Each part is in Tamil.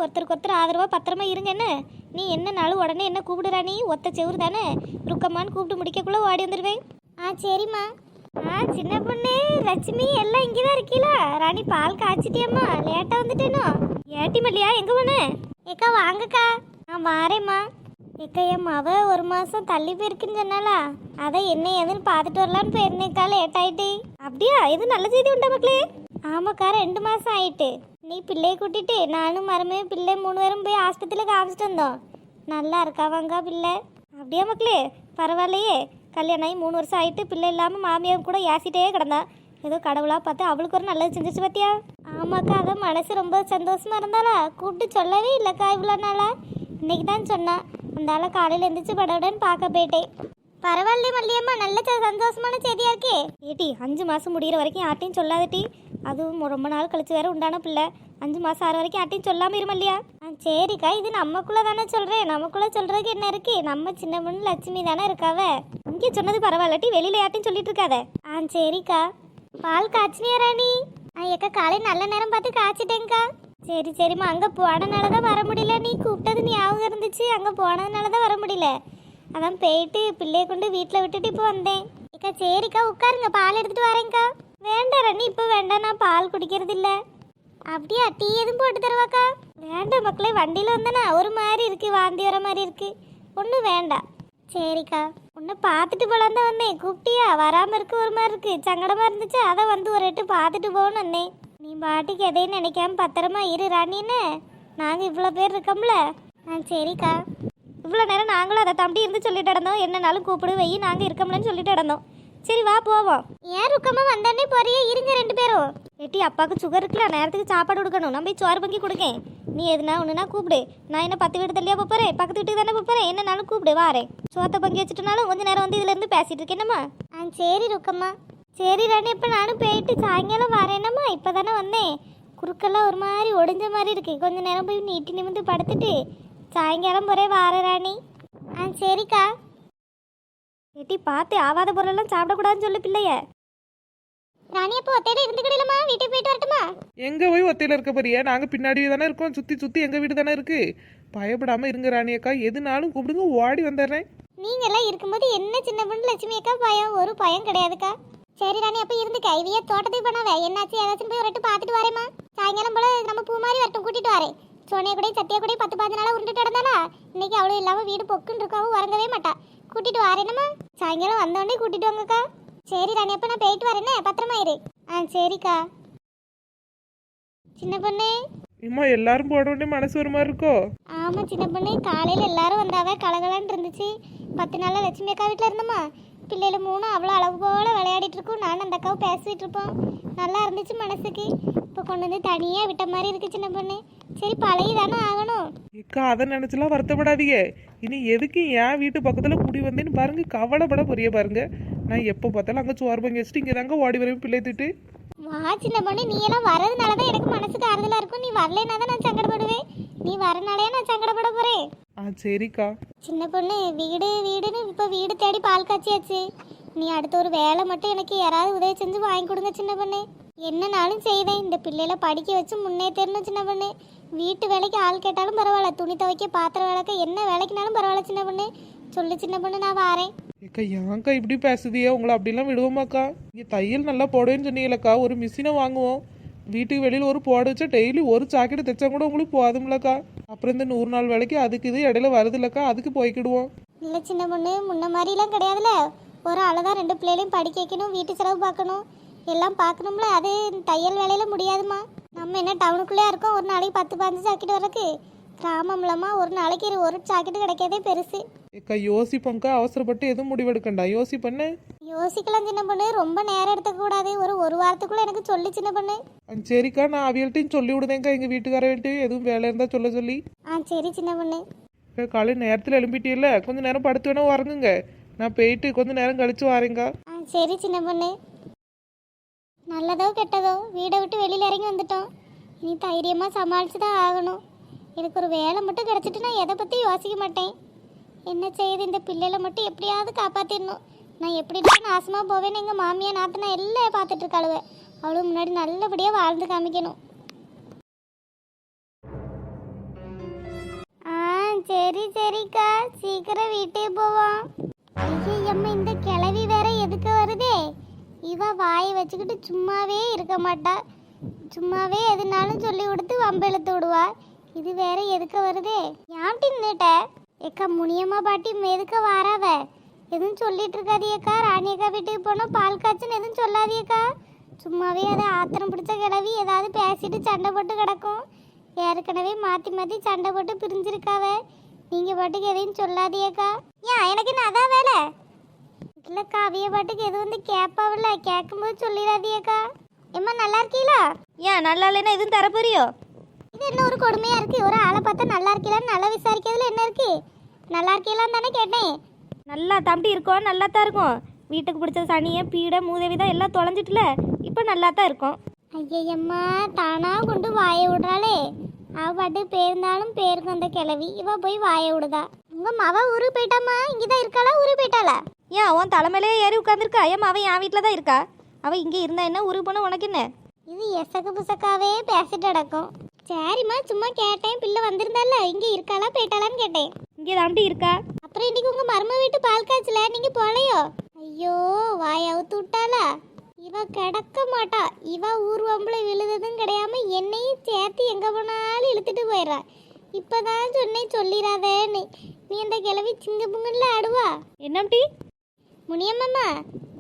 ஒருத்தருக்கு ஒருத்தர் ஆதரவா பத்திரமா இருங்க என்ன. நீ என்னனாலும் உடனே என்ன கூப்பிடுறா, நீ ஒத்த செவுரு தானே, ருக்கம்மான்னு கூப்பிட்டு முடிக்கக்குள்ள ஓடி வந்துடுவேன். சரிம்மா. சின்ன பொண்ணு லட்சுமி எல்லாம் இங்கேதான் இருக்கீங்களா? ராணி பால் காய்ச்சிட்டியம்மா, லேட்டா வந்துட்டேனோ. ஏட்டி மல்லியா எங்க போன? ஏக்கா வாங்கக்கா. வாரேம்மா. ஏக்கா என் மவ 1 மாசம் தள்ளி போயிருக்குன்னு சொன்னாலா, அதை என்ன ஏதுன்னு பார்த்துட்டு வரலான்னு போயிருந்தேக்கா, லேட் ஆயிட்டு. அப்படியா? இது நல்ல செய்தி உண்டா மக்களே? ஆமாக்கா 2 மாசம் ஆயிட்டு. நீ பிள்ளையை கூட்டிட்டு நானும் மருமே பிள்ளை 3 பேரும் போய் ஆஸ்பத்திரியில் காமிச்சிட்டு வந்தோம். நல்லா இருக்காவாங்க பிள்ளை? அப்படியே மக்களே, பரவாயில்லையே. கல்யாணம் ஆகி 3 வருஷம் ஆயிட்டு பிள்ளை இல்லாமல் மாமியார் கூட ஏசிட்டே கிடந்தா. ஏதோ கடவுளாக பார்த்து அவளுக்கு ஒரு நல்லது செஞ்சிச்சு பார்த்தியா? ஆமாக்கா, அதான் மனசு ரொம்ப சந்தோஷமா இருந்தாளா, கூப்பிட்டு சொல்லவே இல்லைக்கா இவ்வளோ நாளா. இன்னைக்கு தான் சொன்னான். அந்த காலையில் எழுந்திரிச்சு படவுடன்னு பார்க்க போயிட்டேன். பரவாயில்ல மல்லியம்மா, நல்ல சந்தோஷமான செய்தியா இருக்கே. ஏட்டி 5 மாதம் முடிகிற வரைக்கும் யார்ட்டையும் சொல்லாதட்டி. அதுவும் ரொம்ப நாள் கழிச்சு வேற உண்டான பிள்ளை. 5 மாதம் ஆறு வரைக்கும் யார்ட்டையும் சொல்லாமல் இருமல்லையா? சரிக்கா, இது நமக்குள்ளே தானே சொல்கிறேன். நமக்குள்ளே சொல்கிறதுக்கு என்ன இருக்கு? நம்ம சின்ன பொண்ணு லட்சுமி தானே இருக்காவ. இங்கே சொன்னது பரவாயில்லட்டி, வெளியில் யார்ட்டையும் சொல்லிட்டு இருக்காத. சரிக்கா. பால் காய்ச்சினியா ராணி? ஏக்கா காலையில் நல்ல நேரம் பார்த்து காய்ச்சிட்டேங்க்கா. சரிம்மா. அங்கே போனதுனால தான் வர முடியல. நீ கூப்பிட்டது ஞாபகம் இருந்துச்சு, அங்கே போனதுனால தான் வர முடியல. அதான் போயிட்டு பிள்ளையை கொண்டு வீட்டில் விட்டுட்டு இப்போ வந்தேன். ஏக்கா சரிக்கா, உட்காருங்க, பால் எடுத்துகிட்டு வரேங்க்கா. வேண்டாம் ராணி, இப்போ வேண்டாம், நான் பால் குடிக்கிறது இல்லை. அப்படியா? டீ எதுவும் போட்டு தருவாக்கா? வேண்டாம் மக்களே, வண்டியில் வந்தேனா ஒரு மாதிரி இருக்கு, வாந்தி வர மாதிரி இருக்கு. ஒன்றும் வேண்டாம். சரிக்கா. உன்னை பார்த்துட்டு போலான் தான் வந்தேன். கூப்பிட்டியா? வராமல் இருக்கு, ஒரு மாதிரி இருக்கு, சங்கடமாக இருந்துச்சு, அதை வந்து ஒரு எட்டு பார்த்துட்டு போகணுன்னு வந்தேன். நீ பாட்டுக்கு எதையும் நினைக்காம பத்திரமா இரு ராணின்னு. நாங்கள் இவ்வளோ பேர் இருக்கோம்ல. சரிக்கா. இவ்வளோ நேரம் நாங்களும் அதை தம்பி இருந்து சொல்லிட்டு இடந்தோம். என்னன்னாலும் கூப்பிடு வை, நாங்கள் இருக்கோம்லன்னு சொல்லிட்டு இடந்தோம். சரி வா போவோம். ஏன் ருக்கமாக வந்தானே போறியே, இருங்க 2 பேரும். ஏட்டி அப்பாவுக்கு சுகர் இருக்குல்ல, நேரத்துக்கு சாப்பாடு கொடுக்கணும். நம்ம போய் சோறு பங்கி கொடுக்கேன். நீ எதுனா ஒன்றுனா கூப்பிடு. நான் என்ன 10 வீடு தள்ளியா போகிறேன், பக்கத்து வீட்டுக்கு தானே போகிறேன். என்னன்னாலும் கூப்பிடு, வாரேன். சோத்தை பங்கி வச்சுட்டுனாலும் கொஞ்சம் நேரம் வந்து இதுலேருந்து பேசிட்டு இருக்கேன்னம்மா. சரி ருக்கம்மா. சரி ராணி, இப்போ நானும் போயிட்டு சாயங்காலம் வரேனம்மா. இப்போ தானே வந்தேன். குறுக்கெல்லாம் ஒரு மாதிரி ஒடிஞ்ச மாதிரி இருக்கு. கொஞ்சம் நேரம் போய் நீட்டி நிமிந்து படுத்துட்டு சாயங்காலம் போகிறே வார ராணி. சரிக்கா. ஏட்டி பார்த்து ஆவாத பொருளெல்லாம் சாப்பிடக்கூடாதுன்னு சொல்லு பிள்ளைய. ராணி அப்போ ஒத்தையில இருந்துக்கிடலம்மா, வீட்டுக்கு போயிட்டு வரட்டுமா? எங்கே போய் ஒத்தையில் இருக்க போறியா? நாங்கள் பின்னாடி தானே இருக்கோம், சுற்றி எங்கள் வீடு தானே இருக்கு. பயப்படாமல் இருங்க ராணி அக்கா, எதுனாலும் கூப்பிடுங்க, ஓடி வந்துடுறேன். நீங்கெல்லாம் இருக்கும்போது என்ன சின்ன பொண்ணு லட்சுமி அக்கா பயம்? ஒரு பயம் கிடையாதுக்கா. சரி ராணி, அப்போ இருந்து கைவிய தோட்டத்துக்கு பண்ணாவே என்னாச்சு ஏதாச்சும் போய் ஒரு எட்டு பார்த்துட்டு வரேம்மா. சாயங்காலம் போல நம்ம பூ மாதிரி வரட்டும், கூட்டிட்டு வரேன். சோனியா கூட சத்தியா கூட 10-15 நாளாக உருண்டுட்டு இடந்தானா, இன்னைக்கு அவ்வளோ இல்லாமல் வீடு பொக்குன்னு இருக்காவும் உறங்கவே மாட்டா. கூட்டிட்டு வரேனம்மா. சாயங்காலம் வந்தோடனே கூட்டிட்டு வாங்கக்கா. சரி ராணி, அப்போ நான் போயிட்டு வரேனே, பத்திரமா இரு. சரிக்கா. சின்ன பொண்ணு இம்மா எல்லாரும் போட உடனே மனசு ஒரு மாதிரி இருக்கோ? ஆமாம் சின்ன பொண்ணு, காலையில் எல்லாரும் வந்தாவே கலகலன்னு இருந்துச்சு. 10 நாளாக லட்சுமி அக்கா வீட்டில் இருந்தோமா. பிள்ளைகள் 3 அவ்வளோ அளவு போல் விளையாடிட்டு இருக்கோம். நானும் அந்த அக்காவும் பேசிகிட்டு இருப்போம். நல்லா இருந்துச்சு மனசுக்கு. இப்போ கொண்டு வந்து தனியாக விட்ட மாதிரி இருக்கு சின்ன பொண்ணு. சரி பழகி தானே ஆகணும். ஏக்கா அதை நினச்சலாம் வருத்தப்படாதீங்க. இனி எதுக்கு என் வீட்டு பக்கத்தில் குடி வந்தேன்னு பாருங்க, கவலைப்பட புரிய பாருங்க. நான் எப்போ பார்த்தாலும் அங்கே சோறு பங்கி வச்சுட்டு இங்கே தாங்க ஓடி வரேன் பிள்ளை திட்டு. வா சின்ன பொண்ணு, நீ எல்லாம் வரதுனால தான் எனக்கு மனசுக்கு ஆறுதலாக இருக்கும். நீ வரலைன்னா தான் நான் சங்கடப்படுவேன். நீ வரனாலே நான் சங்கடப்பட போகிறேன். சரிக்கா. சின்ன பொண்ணு வீடுன்னு இப்போ வீடு தேடி பால் காய்ச்சியாச்சு. நீ அடுத்த ஒரு வேலை மட்டும் எனக்கு யாராவது உதவி செஞ்சு வாங்கி கொடுங்க சின்ன பொண்ணு. என்னனாலும் செய்வேன். இந்த பிள்ளைகளை படிக்க வச்சு முன்னேற்றணும் சின்ன பொண்ணு. வீட்டு வேலைக்கு ஆள் கேட்டாலும் பரவாயில்ல, துணி துவைக்க பாத்திரம் விளக்க என்ன வேலைக்குனாலும் பரவாயில்ல சின்ன பொண்ணு. சொல்லு சின்ன பொண்ணு, நான் வாரேன். ஏக்கா ஏன்க்கா இப்படி பேசுதியே? உங்களை அப்படிலாம் விடுவோமாக்கா? இங்கே தையல் நல்லா போடுவேன்னு சொன்னீங்களக்கா, ஒரு மிஷினை வாங்குவோம். வீட்டுக்கு வெளியில் ஒரு போட வச்சா டெய்லி ஒரு ஜாக்கெட்டு தைச்சா கூட உங்களுக்கு போதும்லக்கா. அப்புறம் இந்த 100 நாள் வேலைக்கு அதுக்கு இது இடையில வருதுல்லக்கா, அதுக்கு போய்க்கிடுவோம். இல்லை சின்ன பொண்ணு, முன்ன மாதிரிலாம் கிடையாதுல்ல. ஒரு ஆளுதான் 2 பிள்ளைகளையும் படிக்க வைக்கணும், வீட்டு செலவு பார்க்கணும், எல்லாம் பார்க்கணும்ல. அது தையல் வேலையில முடியாதுமா. நம்ம என்ன டவுனுக்குள்ளே இருக்கோம், ஒரு நாளைக்கு 10-15 ஜாக்கெட் வரக்கு. கிராமம்லமா ஒரு நாளைக்கு ஒரு ஜாக்கெட்டு கிடைக்காதே பெருசு. ஏக்கா யோசிப்பங்கா, அவசரப்பட்டு எதுவும் முடிவெடுக்கண்டா, யோசிப்பண்ணு. யோசிக்கலாம் சின்ன பொண்ணு, ரொம்ப நேரம் எடுத்துக்க கூடாது. ஒரு வாரத்துக்குள்ள எனக்கு சொல்லி சின்ன பொண்ணு. சரிக்கா, நான் அவியல்ட்டையும் சொல்லி விடுதேங்க்கா, எங்கள் வீட்டுக்காரவள்ட்டையும் எதுவும் வேலை இருந்தால் சொல்ல சொல்லி. சரி சின்ன பொண்ணு. காலையில் நேரத்தில் எழும்பிட்டீல்ல, கொஞ்சம் நேரம் படுத்து வேணா உறங்குங்க. நான் போயிட்டு கொஞ்சம் நேரம் கழிச்சு வரேங்க்கா. சரி சின்ன பொண்ணு. நல்லதோ கெட்டதோ வீடை விட்டு வெளியில் இறங்கி வந்துட்டோம். இனி தைரியமாக சமாளித்து தான் ஆகணும். எனக்கு ஒரு வேலை மட்டும் கிடச்சிட்டு நான் எதை பற்றி யோசிக்க மாட்டேன். என்ன செய்யுது, இந்த பிள்ளைகளை மட்டும் எப்படியாவது காப்பாற்றிடணும். நான் எப்படி நாசமாக போவேன்னு எங்கள் மாமியா நாத்தனா எல்லாம் பார்த்துட்டு இருக்காளுவ. அவளும் முன்னாடி நல்லபடியாக வாழ்ந்து காமிக்கணும். சரி சரிக்கா, சீக்கிரம் வீட்டுக்கு போவோம். ஐயம்மா, இந்த கிளவி வேற எதுக்கு வருதே? இவ வாயை வச்சுக்கிட்டு சும்மாவே இருக்க மாட்டா. சும்மாவே எதுனாலும் சொல்லி கொடுத்து வம்பெழுத்து விடுவா. இது வேற எதுக்கு வருதே? ஏன்ட்டி நின்னுட்ட? ஏக்கா முனியம்மா பாட்டி எதுக்க வாராவ? எதுவும் சொல்லிட்டு இருக்காதியக்கா. ராணியக்கா வீட்டுக்கு போனா பால் காய்ச்சுன்னு எதுவும் சொல்லாதியக்கா. சும்மாவே அதை ஆத்திரம் பிடிச்ச கிளவி ஏதாவது பேசிட்டு சண்டை போட்டு கிடக்கும். ஏற்கனவே மாற்றி மாற்றி சண்டை போட்டு பிரிஞ்சிருக்காவ. நீங்கள் பாட்டுக்கு எதையும் சொல்லாதியக்கா. ஏன் எனக்கு என்ன அதான் வேலை இல்லைக்கா? அவிய பாட்டுக்கு எதுவும் வந்து கேட்பாவில்ல, கேட்கும்போது சொல்லிடாதியக்கா. எம்மா நல்லா இருக்கீங்களா? ஏன் நல்லா இல்லைன்னா எதுவும் தரப்போறியோ? இது என்ன ஒரு கொடுமையாக இருக்குது? ஒரு ஆளை பார்த்தா நல்லா இருக்கீங்களான்னு நல்லா விசாரிக்கிறதுல என்ன இருக்குது? நல்லா இருக்கீங்களான்னு தானே கேட்டேன். நல்லா தம்பி இருக்கோம், நல்லா தான் இருக்கும். வீட்டுக்கு பிடிச்ச சனியை பீடை மூதேவி தான் எல்லாம் தொலைஞ்சிட்டுல, இப்போ நல்லா தான் இருக்கும். ஐயம்மா, தானா கொண்டு வாயை விடுறாளே. அவ பாட்டு பேருந்தாலும் பேருக்கு அந்த கிளவி. இவ போய் வாயை விடுதா. உங்க மவ ஊருக்கு போயிட்டாமா? இங்கதான் இருக்காளா? ஊருக்கு போயிட்டாளா? ஏன் அவன் தலைமையிலே ஏறி உட்காந்துருக்கா? ஏன் அவன் என் வீட்டில் தான் இருக்கா. அவள் இங்கே இருந்தா என்ன, ஊருக்கு போனால் உனக்கு என்ன? இது எசக்கு புசக்காவே பேசிட்டு அடக்கும். சரிம்மா, சும்மா கேட்டேன். பிள்ளை வந்திருந்தால இங்க இருக்காளா போயிட்டாளான்னு கேட்டேன். இங்கே தாண்டி இருக்கா. அப்புறம் இன்னைக்கு உங்க மரும வீட்டு பால் காய்ச்சல நீங்க போலையோ? ஐயோ, வாயை அவுத்து விட்டாளா? இவ கிடக்க மாட்டா. இவ ஊர்வம்புல விழுததும் கிடையாம என்னையும் சேர்த்து எங்க போனாலும் இழுத்துட்டு போயிடுறா. இப்பதான் சொன்னேன் சொல்லிடாதேன்னு. நீ அந்த கிளவி சிங்க புங்கன்ல ஆடுவா. என்னம்டி? முனியம்மாம்மா,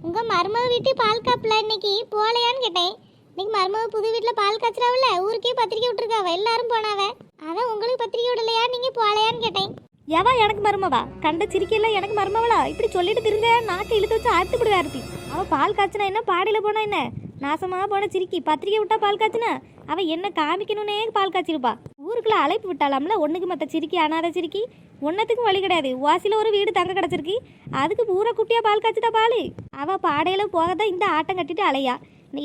உங்க மருமக வீட்டு பால் காப்புல இன்னைக்கு போலையான்னு கேட்டேன். இன்னைக்கு மருமக புது வீட்டுல பால் காய்ச்சறாவில, ஊருக்கே பத்திரிக்கை விட்டுருக்காவ. எல்லாரும் போனாவ. அதான் உங்களுக்கு பத்திரிக்கை விடலையா, நீங்க போலையான்னு கேட்டேன். எவா எனக்கு மருமவா? கண்ட சிரிக்கையில எனக்கு மருமவளா? இப்படி சொல்லிட்டு திருந்த நாக்கை இழுத்து வச்சு அறுத்து விடுவாருத்தி. அவள் பால் காய்ச்சினா என்ன, பாடையில் போனா என்ன? நாசமாக போன சிரிக்கி பத்திரிக்கை விட்டா பால் காய்ச்சினா அவள் என்ன காமிக்கணுன்னே பால் காய்ச்சிருப்பா. ஊருக்குள்ள அழைப்பு விட்டாலாம்ல. ஒன்றுக்கு மற்ற சிரிக்கி அனாத சிரிக்கி ஒன்றத்துக்கும் வழி கிடையாது. வாசியில் ஒரு வீடு தங்க கிடச்சிருக்கு, அதுக்கு பூரா குட்டியாக பால் காய்ச்சிட்டா பால். அவள் பாடையில் போகதான் இந்த ஆட்டம் கட்டிட்டு அலையா.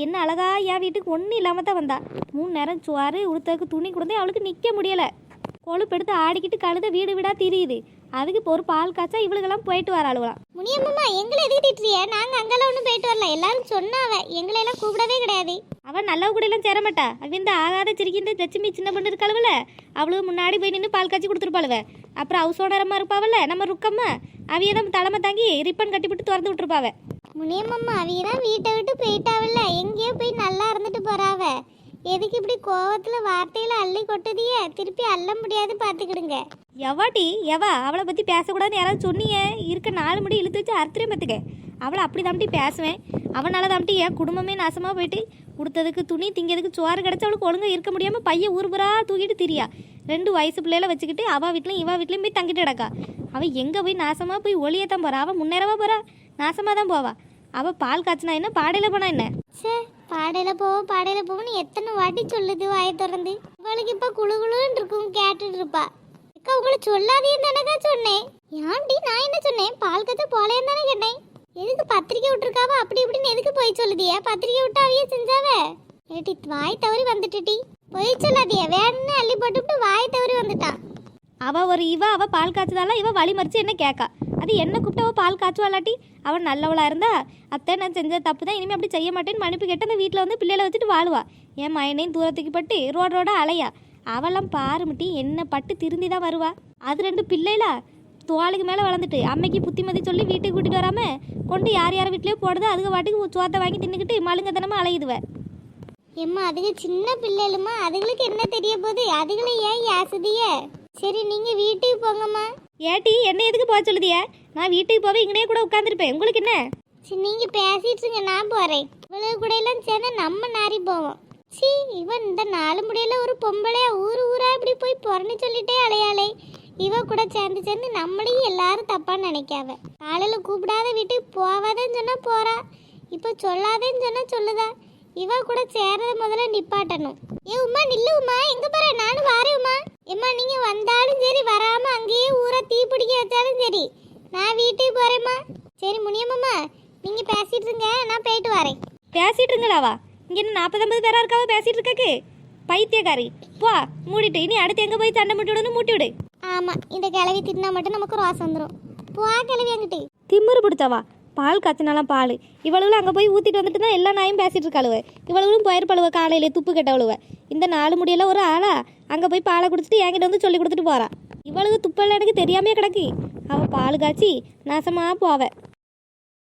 என்ன அழகா என் வீட்டுக்கு ஒன்றும் இல்லாமல் தான் வந்தா. 3 நேரம் சோறு உடுத்ததுக்கு துணி கொடுத்தே அவளுக்கு நிற்க முடியலை. கொழுப்பெடுத்து ஆடிக்கிட்டு கழுத வீடு வீடா திரியுது. அதுக்கு இப்போ ஒரு பால் காய்ச்சா இவளுக்கெல்லாம் போயிட்டு வர அழுவலாம். முனியம்மா, எங்களை எதுக்கு திட்டுறிய? நாங்க அங்கெல்லாம் ஒன்றும் போயிட்டு வரல. எல்லாரும் சொன்னாவ, எங்களை எல்லாம் கூப்பிடவே கிடையாது. அவன் நல்லவ கூட எல்லாம் சேரமாட்டா. அவன் இந்த ஆகாத சிரிக்கின்ற லட்சுமி சின்ன பொண்ணு இருக்காளுவல, அவளுக்கு முன்னாடி போய் நின்று பால் காய்ச்சி கொடுத்துருப்பாளுவ. அப்புறம் ஹவுஸ் ஓனரமா இருப்பாவல்ல நம்ம ருக்கம்மா, அவைய தான் தலைமை தாங்கி ரிப்பன் கட்டிவிட்டு திறந்து விட்டுருப்பாவ. முனியம்மா, அவியதான் வீட்டை விட்டு போயிட்டாவில்ல, எங்கேயோ போய் நல்லா இருந்துட்டு போறாவ. எதுக்கு இப்படி கோவத்துல வார்த்தையில அள்ளி கொட்டுதிய? திருப்பி அள்ள முடியாது, பாத்துக்கிடுங்க. எவாட்டி எவா அவளை பற்றி பேசக்கூடாதுன்னு யாராவது சொன்னீங்க? இருக்க 4 முடி இழுத்து வச்சு அறுத்துறேன் பார்த்துக்க. அவளை அப்படி தாம்ட்டி பேசுவேன். அவனால தாம்ட்டி என் குடும்பமே நாசமாக போயிட்டு, கொடுத்ததுக்கு துணி திங்கிறதுக்கு சோறு கிடச்சி அவளுக்கு ஒழுங்காக இருக்க முடியாமல் பையன் ஊர்புறா தூக்கிட்டு திரியா. 2 வயசு பிள்ளையில வச்சுக்கிட்டு அவள் வீட்லையும் இவள் வீட்லையும் போய் தங்கிட்டு கிடக்கா. அவள் எங்கே போய் நாசமாக போய் ஒளியே தான் போகிறா. அவள் முன்னேறவா போகிறா, நாசமாக தான் போவா. அவள் பால் காய்ச்சினா என்ன, பாடையில் போனா என்ன? சே, பாடையில போவோம்னு எத்தனை வாட்டி சொல்லுது வாயை திறந்து. இவளுக்கு இப்ப குழுகுழுன்னு இருக்கும், கேட்டுட்டு இருப்பா. அக்கா, உங்களை சொல்லாதேன்னு தானேக்கா சொன்னேன். ஏன்டி நான் என்ன சொன்னேன்? பால் கத்த போலேன்னு தானே கேட்டேன். எதுக்கு பத்திரிக்கை விட்டுருக்காவ அப்படி இப்படின்னு எதுக்கு போய் சொல்லுதியா? பத்திரிக்கை விட்டு அவையே செஞ்சாவ. ஏட்டி, வாய் தவறி வந்துட்டுட்டி. போய் சொல்லாதியா, வேணும்னு அள்ளி போட்டுவிட்டு வாய் தவறி வந்துட்டான். அவள் ஒரு அவள் பால் காய்ச்சதால இவள் வழி மறிச்சு என்ன கேட்கா. அது என்ன கூப்பிட்டு அவள் பால் காய்ச்சுவாளாட்டி? அவள் நல்லவளாக இருந்தா, அத்தை நான் செஞ்ச தப்பு தான், இனிமேல் அப்படி செய்ய மாட்டேன்னு மன்னிப்பு கேட்டு அந்த வீட்டில் வந்து பிள்ளைகளை வச்சுட்டு வாழ்வா. என் மயனையும் தூரத்துக்கு பட்டு ரோடோட அலையா. அவெல்லாம் பாருமிட்டி என்ன பட்டு திருந்தி தான் வருவா. அது 2 பிள்ளைகளா தோளுக்கு மேலே வளர்ந்துட்டு அம்மைக்கு புத்திமதி சொல்லி வீட்டுக்கு கூட்டிகிட்டு வராமல் கொண்டு யார் வீட்லேயோ போடுது. அதுக்கு வாட்டுக்கு சோத்தை வாங்கி தின்னுக்கிட்டு மழுங்கத்தனமாக அலையுதுவ. ஏம்மா, அதுக்கு சின்ன பிள்ளைகளுமா, அதுகளுக்கு என்ன தெரிய போகுது? அதுகளை ஏன் யாசுதிய? சரி, நீங்க வீட்டுக்கு போங்கம்மா. ஏட்டி என்ன எதுக்கு போக சொல்லுதிய? நான் வீட்டுக்கு போவே இங்கனே கூட உட்காந்துருப்பேன். உங்களுக்கு என்ன? சரி, நீங்க பேசிட்டு இருங்க, நான் போறேன். இவ்வளவு கூட எல்லாம் சேர்ந்து நம்ம நாரி போவோம். சீ, இவன் இந்த 4 முடியல ஒரு பொம்பளையா ஊரு ஊரா இப்படி போய் பொறன்னு சொல்லிட்டே அலையாளே. இவ கூட சேர்ந்து நம்மளையும் எல்லாரும் தப்பா நினைக்காவ. காலையில கூப்பிடாத வீட்டுக்கு போவாதேன்னு சொன்னா போறா, இப்ப சொல்லாதேன்னு சொன்னா சொல்லுதா. இவ கூட சேர்றத முதல்ல நிப்பாட்டணும். ஏ உமா, நில்லு உமா, எங்க போற? நானும் வாரேன் உமா. ஏம்மா, நீங்க வந்தாலும் சரி, வராம அங்கேயே ஊரை தீ பிடிக்க வச்சாலும் சரி, நான் வீட்டுக்கு போறேம்மா. சரி முனியம்மா, நீங்க பேசிட்டு இருங்க, நான் போயிட்டு வரேன். பேசிட்டு இருங்களாவா? இங்கே என்ன 40-50 பேரா இருக்காவ பேசிட்டு இருக்காக்கு? பைத்தியக்காரி, போ மூடிட்டு. இனி அடுத்து எங்கே போய் சண்டை மூட்டி விடணும், மூட்டி விடு. ஆமா, இந்த கிளவி தின்னா மட்டும் நமக்கு ரோசம் வந்துடும். போ கிளவி அங்கிட்டு. திமிரு பிடிச்சவா பால் காய்ச்சினாலாம் பால் இவளும் அங்கே போய் ஊற்றிட்டு வந்துட்டு தான் எல்லா நாயும் பேசிகிட்டு இருக்காளுவ. இவளும் போயிருப்பாளுவ காலையிலே துப்பு கெட்டவளுவ. இந்த 4 முடியெல்லாம் ஒரு ஆளா அங்கே போய் பாலை குடிச்சிட்டு என்கிட்ட வந்து சொல்லி கொடுத்துட்டு போறா. இவளுக்கு துப்பெல்லாம் எனக்கு தெரியாமே கிடக்கு. அவள் பால் காய்ச்சி நாசமாக போவ.